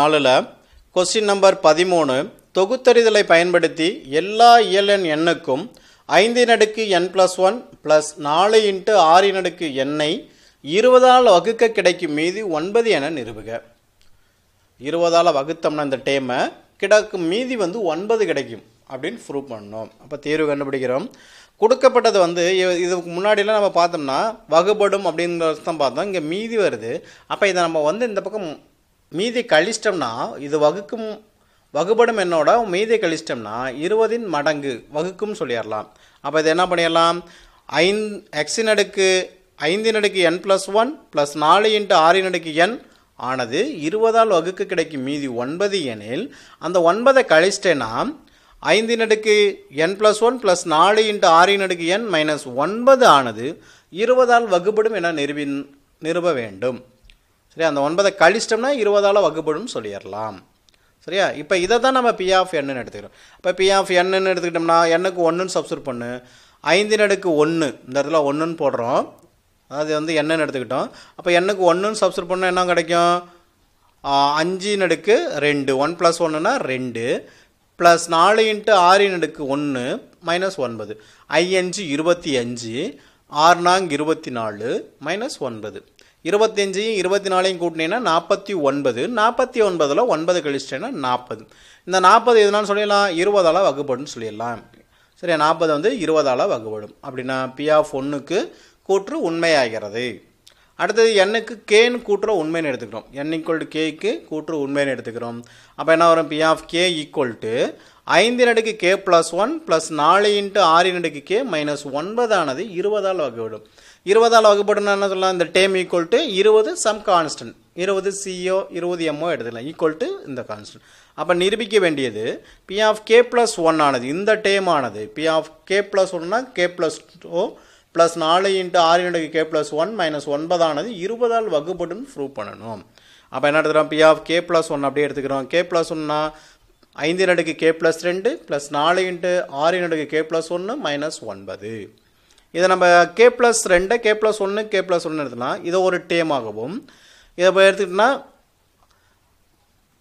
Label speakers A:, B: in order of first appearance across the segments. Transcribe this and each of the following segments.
A: 4ல question number 13 தொகுத்தறிதலை பயன்படுத்தி எல்லா இயலெண் எண்ணுக்கும் 5n+1 + 4 × 6n ஐ 20 all வகுக்க கிடைக்கும் மீதி 9 என நிரூபிக்க. 20 ஆல் வகுத்தோம்னா இந்த டேமை கிடைக்கும் மீதி 9 கிடைக்கும் அப்படின்னு ப்ரூவ் பண்ணணும். அப்போ தீர்வு கண்டுபிடிக்கிறோம். கொடுக்கப்பட்டது இதுக்கு முன்னாடிலாம் நம்ம பார்த்தோம்னா வகுபடும் அப்படிங்கிறது தான் பார்த்தோம். இங்கே மீதி வருது. அப்போ இதை நம்ம இந்த பக்கம் மீதி கழிச்சிட்டோம்னா இது வகுபடும் என்னோட மீதி கழிச்சிட்டோம்னா 20 மடங்கு வகுக்கும் சொல்லிடலாம். அப்போ இது என்ன பண்ணிடலாம், 5n+1 + 4 × 6n ஆனது 20 ஆல் வகுக்க கிடைக்கும் மீதி 9 எனில் அந்த 9 கழிச்சிட்டேன்னா 5n+1 + 4 × 6n - 9 ஆனது 20 ஆல் வகுபடும் என நிறுவ வேண்டும். சரியா, அந்த 9 கழிச்சிட்டோம்னா 20 ஆல் வகுபடும் சொல்லிடலாம். சரியா, இப்போ இதை தான் நம்ம P of n எடுத்துக்கிறோம். இப்போ P of n எடுத்துக்கிட்டோம்னா n-க்கு 1 சப்ஸ்டிட்யூட் பண்ணு, 5n+1 இந்த இடத்துல 1 போடுறோம். அதாவது n எடுத்துக்கிட்டோம். அப்போ n-க்கு 1 சப்ஸ்டிட்யூட் பண்ணால் என்ன கிடைக்கும், 5n2 1 + 1னா 2 + 4 × 6n1 - 9 5 25 6 24 - 9 25 24 கூட்டினீங்கன்னா 49 49ல் 9 கழிச்சிட்டேன்னா 40. இந்த 40 எதுனாலும் சொல்லிடலாம் 20 ஆல் வகுபடும் சொல்லிடலாம். சரியா, 40 20 ஆல் வகுபடும். அப்படின்னா P of 1க்கு கூற்று உண்மையாகிறது. அடுத்தது n-க்கு k-ன்னு கூட்டுற உண்மைன்னு எடுத்துக்கிறோம். n k-க்கு கூற்று உண்மைன்னு எடுத்துக்கிறோம். அப்போ என்ன வரும், P of k = 5n+k+1 + 4 × 6n - 9 ஆனது 20 ஆல் வகுபடும். 20 ஆல் வகுபடுனா என்ன சொல்லலாம், இந்த dam = 20 some constant 20 CO 20 MO எடுத்துக்கலாம் = இந்த கான்ஸ்டன்ட். அப்போ நிரூபிக்க வேண்டியது P of k+1 ஆனது இந்த டேம் ஆனது P of k+1னா k+2 + 4 × 6n+1 - 9 ஆனது 20 ஆல் வகுபடும் ப்ரூவ் பண்ணணும். அப்போ என்ன எடுத்துக்கிறோம், P of k+1 அப்படியே எடுத்துக்கிறோம். k+1னா 5n+k+2 + 4 × 6n+1 - 9. இதை நம்ம k+2 k+1 k+1 எடுத்துக்கலாம். இதை ஒரு டேமாகவும் இதை இப்போ எடுத்துக்கிட்டோம்னா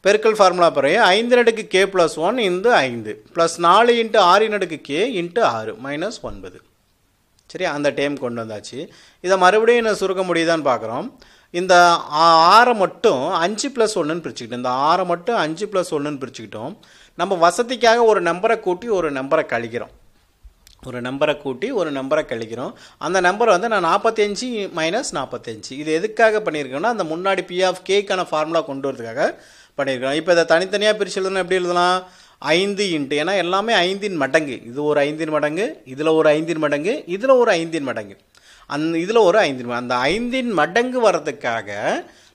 A: பெருக்கல் ஃபார்முலா பிறகு 5n+k+1 × 5 + 4 × 6n × 6 - 9. சரி, அந்த டைம் கொண்டு வந்தாச்சு. இதை மறுபடியும் என்ன சுருக்க முடியுதான்னு பார்க்குறோம். இந்த 6 மட்டும் 5 + 1ன்னு பிரிச்சுக்கிட்டோம். இந்த 6 மட்டும் 5 + 1ன்னு பிரிச்சுக்கிட்டோம். நம்ம வசதிக்காக ஒரு நம்பரை கூட்டி ஒரு நம்பரை கழிக்கிறோம். ஒரு நம்பரை கூட்டி ஒரு நம்பரை கழிக்கிறோம். அந்த நம்பர் நான் 45 - 45 இது எதுக்காக பண்ணியிருக்கோம்னா அந்த முன்னாடி P of k-க்கான ஃபார்முலா கொண்டு வரதுக்காக பண்ணியிருக்கோம். இப்போ இதை தனித்தனியாக பிரித்து எழுதணும். எப்படி எழுதலாம், 5 × ஏன்னா எல்லாமே 5 மடங்கு. இது ஒரு 5 மடங்கு, இதில் ஒரு 5 மடங்கு, இதில் ஒரு 5 மடங்கு, இதில் ஒரு 5 அந்த 5 மடங்கு வர்றதுக்காக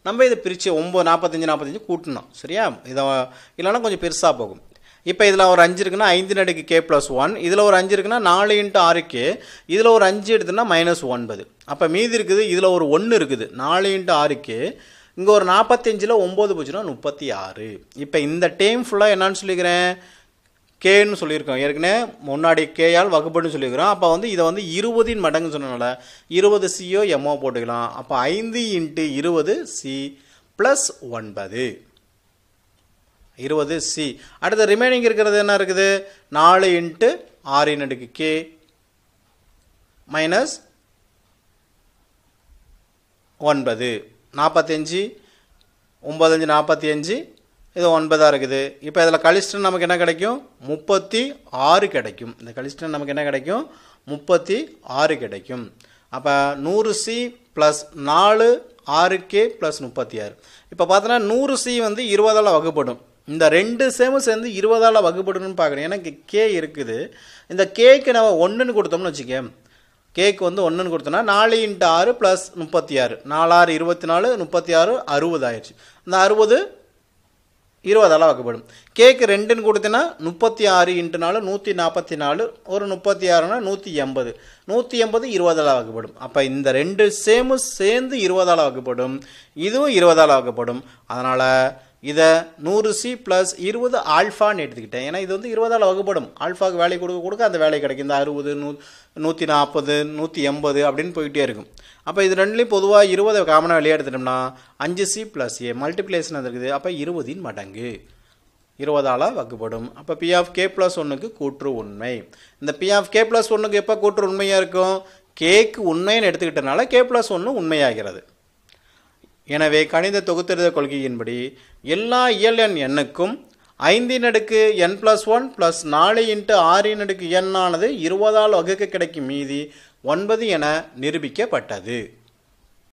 A: நம்ம இதை பிரித்து 9 45 45 கூட்டணும். சரியா, இதை இல்லைன்னா கொஞ்சம் பெருசாக போகும். இப்போ இதில் ஒரு 5 இருக்குன்னா 5n+k+1, இதில் ஒரு 5 இருக்குன்னா 4 × 6k, இதில் ஒரு 5 எடுத்துன்னா -9. அப்போ மீதி இருக்குது, இதில் ஒரு 1 இருக்குது 4 × 6k, இங்கே ஒரு 45ல் 9 போச்சுன்னா 36. இப்போ இந்த டைம் ஃபுல்லாக என்னான்னு சொல்லிக்கிறேன், கேன்னு சொல்லியிருக்கோம். ஏற்கனவே முன்னாடி கேயால் வகுப்படுன்னு சொல்லியிருக்கிறோம். அப்போ இதை 20 மடங்கு சொன்னனால 20 CO MO போட்டுக்கலாம். அப்போ 5 × 20 C + 9 20 C. அடுத்து ரிமைனிங் இருக்கிறது என்ன இருக்குது, 4 × 6n - 9 45 9 45 இது 9 இருக்குது. இப்போ இதில் கழிச்சிட்டு நமக்கு என்ன கிடைக்கும், 36 கிடைக்கும். இந்த கழிச்சிட்டு நமக்கு என்ன கிடைக்கும், 36 கிடைக்கும். அப்போ 100C + 4 6k + 36. இப்போ பார்த்தோன்னா 100C 20 ஆல் வகுப்படும். இந்த ரெண்டு சேமும் சேர்ந்து 20 ஆல் வகுப்படணும்னு பார்க்குறேன். ஏன்னா கே இருக்குது. இந்த கேக்கு நம்ம 1ன்னு கொடுத்தோம்னு வச்சுக்கேன், கேக்கு 1ன்னு கொடுத்தோம்னா 4 × 6 + 36 4 6 24 36 60 ஆயிடுச்சு. இந்த 60 20 ஆல் வகுப்படும். கேக்கு 2ன்னு கொடுத்தேன்னா 36 × 4 144 ஒரு 36னா 180 180 20 ஆல் வகுப்படும். அப்போ இந்த ரெண்டு சேமும் சேர்ந்து 20 ஆல் வகுப்படும். இதுவும் 20 ஆல் வகுப்படும். அதனால் இதை 100c ப்ளஸ் 20 ஆல்ஃபான்னு எடுத்துக்கிட்டேன். ஏன்னா இது வந்து 20ஆல் வகுப்படும். ஆல்ஃபாவுக்கு வேலை கொடுக்க கொடுக்க அந்த வேலை கிடைக்கும். இந்த 60 140 180 அப்படின்னு போயிட்டே இருக்கும். அப்போ இது ரெண்டுலேயும் பொதுவாக 20 காமனாக வெளியே எடுத்துட்டோம்னா 5c ப்ளஸ் ஏ மல்டிப்ளேஷன் இருக்குது. அப்போ 20 மடங்கு 20ஆல் வகுப்படும். அப்போ பி ஆஃப் கே ப்ளஸ் 1க்கு கூற்று உண்மை. இந்த பி ஆஃப் கே ப்ளஸ் 1க்கு எப்போ கூற்று உண்மையாக இருக்கும்? கேக்கு உண்மைன்னு எடுத்துக்கிட்டனால கே ப்ளஸ் 1 உண்மையாகிறது. எனவே கணித தொகுத்தெழுத கொள்கையின்படி எல்லா இயல் எண்ணுக்கும் 5n+1 ப்ளஸ் 4 × 6n ஆனது 20ஆல் வகுக்க கிடைக்கும் மீதி 9 என நிரூபிக்கப்பட்டது.